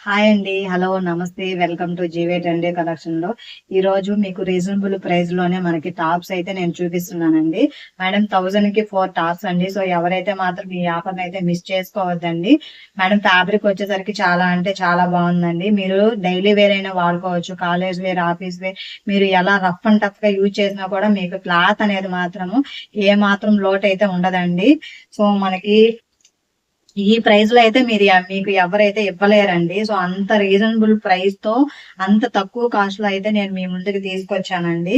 Hi అండి. Hello, నమస్తే. Welcome to జీవే ట్రెండే collection లో ఈ రోజు మీకు రీజనబుల్ ప్రైస్ లోనే మనకి టాప్స్ అయితే నేను చూపిస్తున్నానండి. మేడం 1000 కి 4 టాప్స్ అండి. సో ఎవరైతే మాత్రం ఈ ఆఫర్ అయితే మిస్ చేసుకోవద్దండి. మేడం ఫ్యాబ్రిక్ వచ్చేసరికి చాలా అంటే చాలా బాగుందండి. మీరు డైలీ వేర్ అయినా వాడుకోవచ్చు, కాలేజ్ వేర్, ఆఫీస్ వేర్, మీరు ఎలా రఫ్ అండ్ టఫ్ గా యూజ్ చేసినా కూడా మీకు క్లాత్ అనేది మాత్రము ఏ మాత్రం లోటు అయితే ఉండదండి. సో మనకి ఈ ప్రైస్ లో అయితే మీకు ఎవరైతే ఇవ్వలేరండి. సో అంత రీజనబుల్ ప్రైస్ తో అంత తక్కువ కాస్ట్ లో అయితే నేను మీ ముందుకు తీసుకొచ్చానండి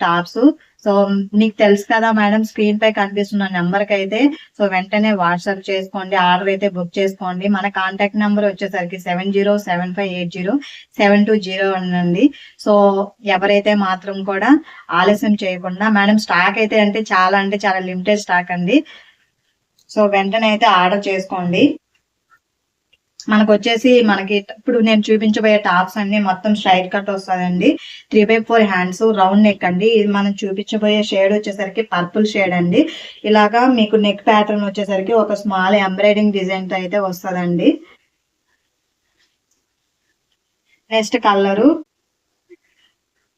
టాప్స్. సో మీకు తెలుసు కదా మేడం, స్క్రీన్ పై కనిపిస్తున్న నెంబర్ కి అయితే సో వెంటనే వాట్సాప్ చేసుకోండి, ఆర్డర్ అయితే బుక్ చేసుకోండి. మన కాంటాక్ట్ నెంబర్ వచ్చేసరికి 7075807220 అండి. సో ఎవరైతే మాత్రం కూడా ఆలస్యం చేయకుండా, మేడం స్టాక్ అయితే అంటే చాలా లిమిటెడ్ స్టాక్ అండి. సో వెంటనే అయితే ఆర్డర్ చేసుకోండి. మనకి ఇప్పుడు నేను చూపించబోయే టాప్స్ అన్ని మొత్తం స్ట్రైట్ కట్ వస్తుందండి. 3/4 హ్యాండ్స్, రౌండ్ నెక్ అండి. ఇది మనం చూపించబోయే షేడ్ వచ్చేసరికి పర్పుల్ షేడ్ అండి. ఇలాగా మీకు నెక్ ప్యాటర్న్ వచ్చేసరికి ఒక స్మాల్ ఎంబ్రాయిడింగ్ డిజైన్ తో అయితే వస్తుందండి. నెక్స్ట్ కలరు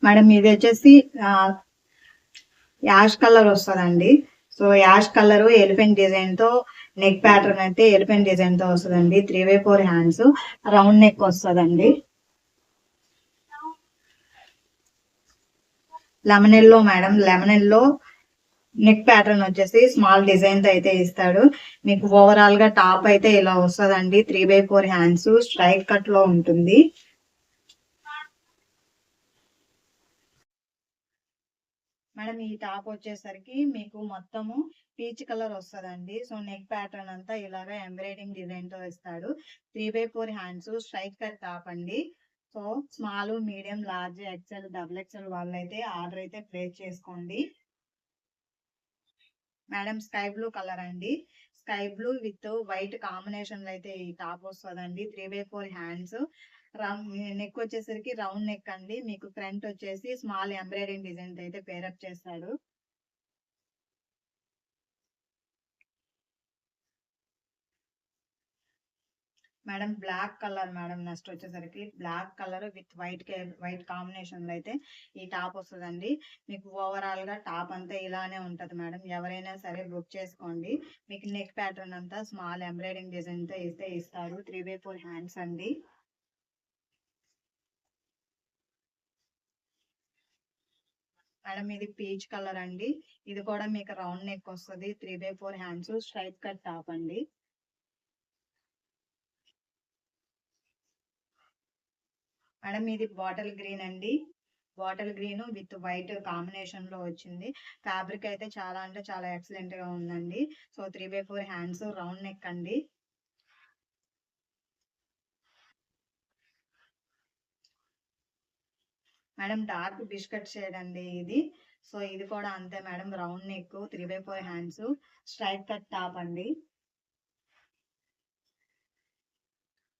మేడం ఇది వచ్చేసి యాష్ కలర్ వస్తుందండి. So ash colour elephant design తో నెక్ ప్యాటర్న్ అయితే ఎలిఫెంట్ డిజైన్ తో వస్తుందండి. 3/4 హ్యాండ్స్, రౌండ్ నెక్ వస్తుందండి. Lemon yellow madam, lemon yellow neck pattern వచ్చేసి స్మాల్ డిజైన్ తో అయితే ఇస్తాడు. మీకు ఓవరాల్ గా టాప్ అయితే ఇలా వస్తుందండి. 3/4 హ్యాండ్స్ స్ట్రైట్ కట్ లో ఉంటుంది. మేడం ఈ టాప్ వచ్చేసరికి మీకు మొత్తము పీచ్ కలర్ వస్తుందండి. సో నెక్ ప్యాటర్న్ అంతా ఇలాగా ఎంబ్రాయిడింగ్ డిజైన్ తో ఇస్తాడు. 3/4 హ్యాండ్స్ స్ట్రైట్ కట్ టాప్ అండి. So small, medium, large, XL, double XL వాళ్ళైతే ఆర్డర్ అయితే ప్లేస్ చేసుకోండి. మేడం స్కై బ్లూ కలర్ అండి. Sky blue with white combination లో అయితే ఈ టాప్ వస్తుందండి. 3/4 హ్యాండ్స్, నెక్ వచ్చేసరికి రౌండ్ నెక్ అండి. మీకు ఫ్రంట్ వచ్చేసి స్మాల్ ఎంబ్రాయిడింగ్ డిజైన్ అయితే పేరప్ చేస్తాడు. Madam black colour madam, next వచ్చేసరికి black colour with white combination లో అయితే ఈ టాప్ వస్తుందండి. మీకు ఓవరాల్ గా టాప్ అంతా ఇలానే ఉంటది మేడం. ఎవరైనా సరే బుక్ చేసుకోండి. మీకు నెక్ ప్యాటర్న్ అంతా స్మాల్ ఎంబ్రాయిడింగ్ డిజైన్ తో అయితే ఇస్తారు. 3/4 హ్యాండ్స్ అండి. మేడం ఇది పీచ్ కలర్ అండి. ఇది కూడా మీకు రౌండ్ నెక్ వస్తుంది. 3/4 హ్యాండ్స్ స్ట్రైట్ కట్ టాప్ అండి. మేడం ఇది బాటిల్ గ్రీన్ అండి. Bottle green with white combination లో వచ్చింది. ఫ్యాబ్రిక్ అయితే చాలా అంటే చాలా ఎక్సలెంట్ గా ఉందండి. సో 3/4 హ్యాండ్స్, రౌండ్ నెక్ అండి. మేడం డార్క్ బిస్కెట్ షేడ్ అండి ఇది. సో ఇది కూడా అంతే madam, round neck, 3/4 hands straight cut top అండి.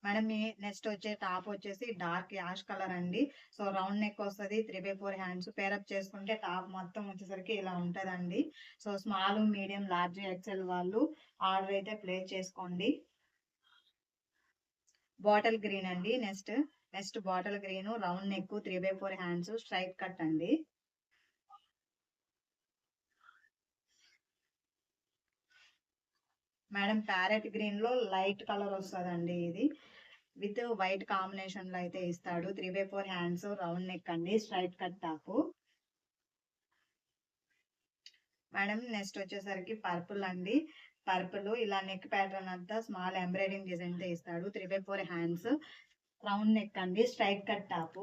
మేడం మీ నెక్స్ట్ వచ్చే టాప్ వచ్చేసి డార్క్ యాష్ కలర్ అండి. సో రౌండ్ నెక్ వస్తుంది, 3/4 హ్యాండ్స్. పేరప్ చేసుకుంటే టాప్ మొత్తం వచ్చేసరికి ఇలా ఉంటదండి. So small, medium, large, XL వాళ్ళు ఆర్డర్ అయితే ప్లేస్ చేసుకోండి. బాటిల్ గ్రీన్ అండి. Next bottle green, round neck, 3/4 hands straight cut అండి. మేడం ప్యారెట్ గ్రీన్ లో లైట్ కలర్ వస్తుందండి. ఇది విత్ వైట్ కాంబినేషన్ లో అయితే ఇస్తాడు. 3/4 హ్యాండ్స్, రౌండ్ నెక్ అండి, straight cut top. Madam next వచ్చేసరికి పర్పుల్ అండి. పర్పుల్ ఇలా నెక్ ప్యాటర్న్ అంతా స్మాల్ ఎంబ్రాయిడింగ్ డిజైన్ తో ఇస్తాడు. 3/4 హ్యాండ్స్, రౌండ్ నెక్ అండి, straight cut top.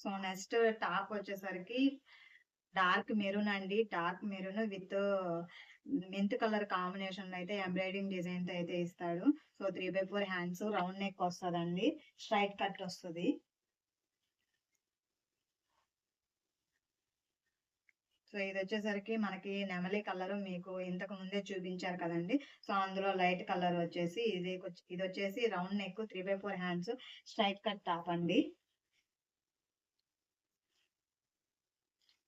So next top వచ్చేసరికి డార్క్ మెరూన్ అండి. Dark maroon with mint colour combination అయితే ఎంబ్రాయిడింగ్ డిజైన్ తో అయితే ఇస్తాడు. సో 3/4 హ్యాండ్స్, రౌండ్ నెక్ వస్తుందండి, స్ట్రైట్ కట్ వస్తుంది. సో ఇది వచ్చేసరికి మనకి నెమలి కలర్ మీకు ఇంతకు ముందే చూపించారు కదండి. సో అందులో లైట్ కలర్ వచ్చేసి ఇది వచ్చేసి round neck, 3/4 hands straight cut top అండి.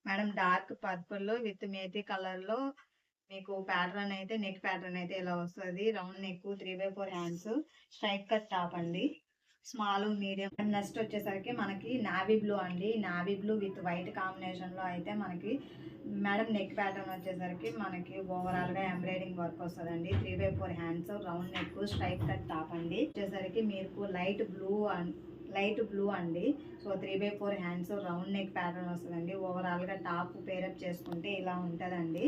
Madam dark purple with methi colour లో మీకు ప్యాటర్న్ అయితే నెక్ ప్యాటర్న్ అయితే ఇలా వస్తుంది. Round neck, 3/4 hands, straight cut top అండి. Small medium. నెక్స్ట్ వచ్చేసరికి మనకి నావీ బ్లూ అండి. Navy blue with white combination లో అయితే మనకి మేడం నెక్ ప్యాటర్న్ వచ్చేసరికి మనకి ఓవరాల్ గా ఎంబ్రాయిడింగ్ వర్క్ వస్తుందండి. 3/4 hands, round neck, straight cut top అండి. వచ్చేసరికి మీకు లైట్ బ్లూ అండి. So 3/4 hands, round neck pattern వస్తుందండి. ఓవరాల్ గా టాప్ పేరప్ చేసుకుంటే ఇలా ఉంటదండి.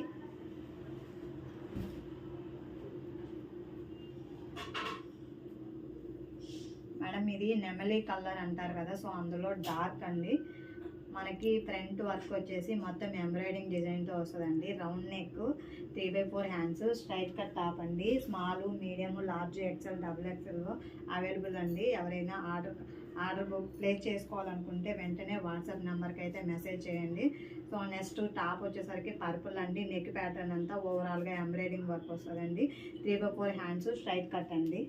మేడం ఇది నెమలి కలర్ అంటారు కదా, సో అందులో డార్క్ అండి. మనకి ఫ్రంట్ వర్క్ వచ్చేసి మొత్తం ఎంబ్రాయిడింగ్ డిజైన్తో వస్తుందండి. Round neck, 3/4 hands, straight cut top అండి. Small, medium, large, XL, XXL available అండి. ఎవరైనా ఆర్డర్ ప్లేస్ చేసుకోవాలనుకుంటే వెంటనే వాట్సాప్ నెంబర్కి అయితే మెసేజ్ చేయండి. సో నెక్స్ట్ టాప్ వచ్చేసరికి పర్పుల్ అండి. నెక్ ప్యాటర్న్ అంతా ఓవరాల్గా ఎంబ్రాయిడింగ్ వర్క్ వస్తుందండి. 3/4 హ్యాండ్స్, స్ట్రైట్ కట్ అండి.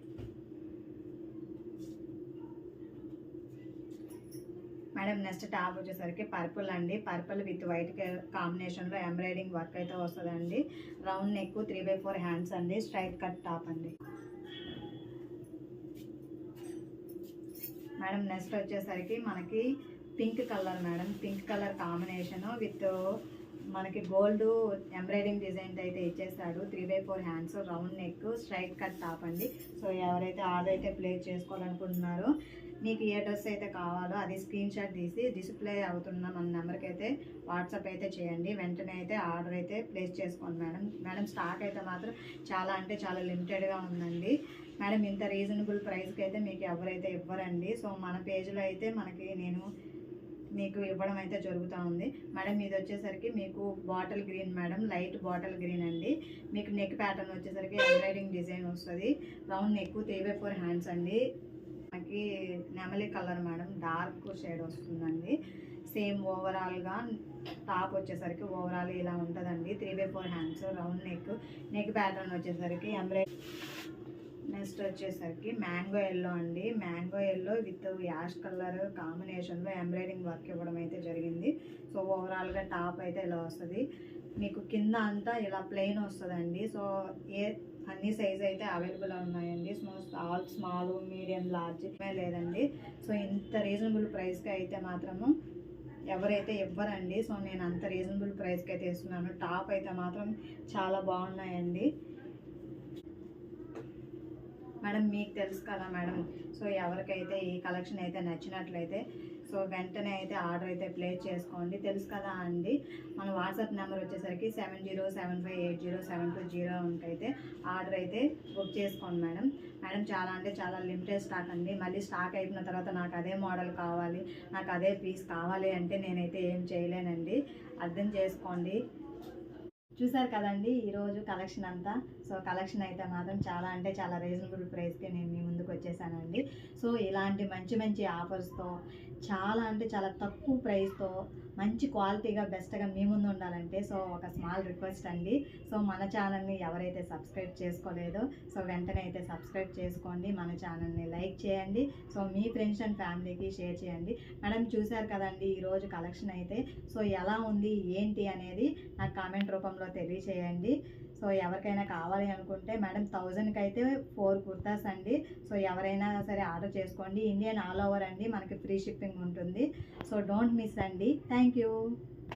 మేడం నెక్స్ట్ టాప్ వచ్చేసరికి పర్పుల్ అండి. పర్పుల్ విత్ వైట్ కాంబినేషన్ లో ఎంబ్రాయిడింగ్ వర్క్ అయితే వస్తుందండి. రౌండ్ నెక్, 3/4 హ్యాండ్స్ అండి. స్ట్రైట్ కట్ టాప్ అండి. మేడం నెక్స్ట్ వచ్చేసరికి మనకి pink colour madam. Pink colour combination with మనకి గోల్డ్ ఎంబ్రాయిడింగ్ డిజైన్ అయితే ఇచ్చేస్తాడు. 3/4 hands, round neck, straight cut top అండి. సో ఎవరైతే ఆర్డర్ అయితే ప్లేస్ చేసుకోవాలనుకుంటున్నారో మీకు ఏ డ్రెస్ అయితే కావాలో అది స్క్రీన్ షాట్ తీసి డిస్ప్లే అవుతున్న మన నెంబర్కి అయితే వాట్సాప్ అయితే చేయండి. వెంటనే అయితే ఆర్డర్ అయితే ప్లేస్ చేసుకోండి మేడం. స్టాక్ అయితే మాత్రం చాలా అంటే చాలా లిమిటెడ్గా ఉందండి మేడం. ఇంత రీజనబుల్ ప్రైస్కి అయితే మీకు ఎవరైతే ఇవ్వరండి. సో మన పేజ్లో అయితే నేను మీకు ఇవ్వడం అయితే జరుగుతూ ఉంది మేడం. ఇది వచ్చేసరికి మీకు bottle green madam. Light bottle green అండి. మీకు నెక్ ప్యాటర్న్ వచ్చేసరికి ఎంబ్రాయిడింగ్ డిజైన్ వస్తుంది. రౌండ్ నెక్, 3/4 హ్యాండ్స్ అండి. మనకి నెమలి కలర్ మేడం. డార్క్ షేడ్ వస్తుందండి. సేమ్ ఓవరాల్గా టాప్ వచ్చేసరికి ఓవరాల్ ఇలా ఉంటుందండి. 3/4 హ్యాండ్స్, రౌండ్ నెక్ ప్యాటర్న్ వచ్చేసరికి ఎంబ్రాయిడరీ. నెక్స్ట్ వచ్చేసరికి మ్యాంగో ఎల్లో అండి. Mango yellow with ash colour కాంబినేషన్లో ఎంబ్రాయిడింగ్ వర్క్ ఇవ్వడం అయితే జరిగింది. సో ఓవరాల్గా టాప్ అయితే ఇలా వస్తుంది. మీకు కింద అంతా ఇలా ప్లెయిన్ వస్తుందండి. సో అన్ని సైజ్ అయితే అవైలబుల్ ఉన్నాయండి. స్మాల్, మీడియం, లార్జ్ లేదండి. సో ఇంత రీజనబుల్ ప్రైస్కి అయితే మాత్రము ఎవరైతే ఇవ్వరండి. సో నేను అంత రీజనబుల్ ప్రైస్కి అయితే ఇస్తున్నాను. టాప్ అయితే మాత్రం చాలా బాగున్నాయండి మేడం. మీకు తెలుసు కదా మేడం. సో ఎవరికైతే ఈ కలెక్షన్ అయితే నచ్చినట్లయితే సో వెంటనే అయితే ఆర్డర్ అయితే ప్లేస్ చేసుకోండి. తెలుసు కదా అండి. మన వాట్సాప్ నెంబర్ వచ్చేసరికి 7075807220 అయితే ఆర్డర్ అయితే బుక్ చేసుకోండి మేడం. చాలా అంటే చాలా లిమిటెడ్ స్టాక్ అండి. మళ్ళీ స్టాక్ అయిపోయిన తర్వాత నాకు అదే మోడల్ కావాలి, నాకు అదే పీస్ కావాలి అంటే నేనైతే ఏం చేయలేనండి. అర్థం చేసుకోండి. చూసారు కదండి ఈరోజు కలెక్షన్ అంతా. సో కలెక్షన్ అయితే మాత్రం చాలా అంటే చాలా రీజనబుల్ ప్రైస్కి నేను మీ ముందుకు వచ్చేసానండి. సో ఇలాంటి మంచి ఆఫర్స్తో చాలా అంటే చాలా తక్కువ ప్రైస్తో మంచి క్వాలిటీగా బెస్ట్గా మీ ముందు ఉండాలంటే సో ఒక స్మాల్ రిక్వెస్ట్ అండి. సో మన ఛానల్ని ఎవరైతే సబ్స్క్రైబ్ చేసుకోలేదో సో వెంటనే అయితే సబ్స్క్రైబ్ చేసుకోండి. మన ఛానల్ని లైక్ చేయండి. సో మీ ఫ్రెండ్స్ అండ్ ఫ్యామిలీకి షేర్ చేయండి మేడం. చూసారు కదండి ఈరోజు కలెక్షన్ అయితే. సో ఎలా ఉంది ఏంటి అనేది నాకు కామెంట్ రూపంలో తెలియచేయండి. సో ఎవరికైనా కావాలి అనుకుంటే మేడం 1000కి అయితే 4 కుర్తాస్ అండి. సో ఎవరైనా సరే ఆర్డర్ చేసుకోండి. ఇండియన్ ఆల్ ఓవర్ అండి. మనకి ఫ్రీ షిప్పింగ్ ఉంటుంది. సో డోంట్ మిస్ అండి. Thank you.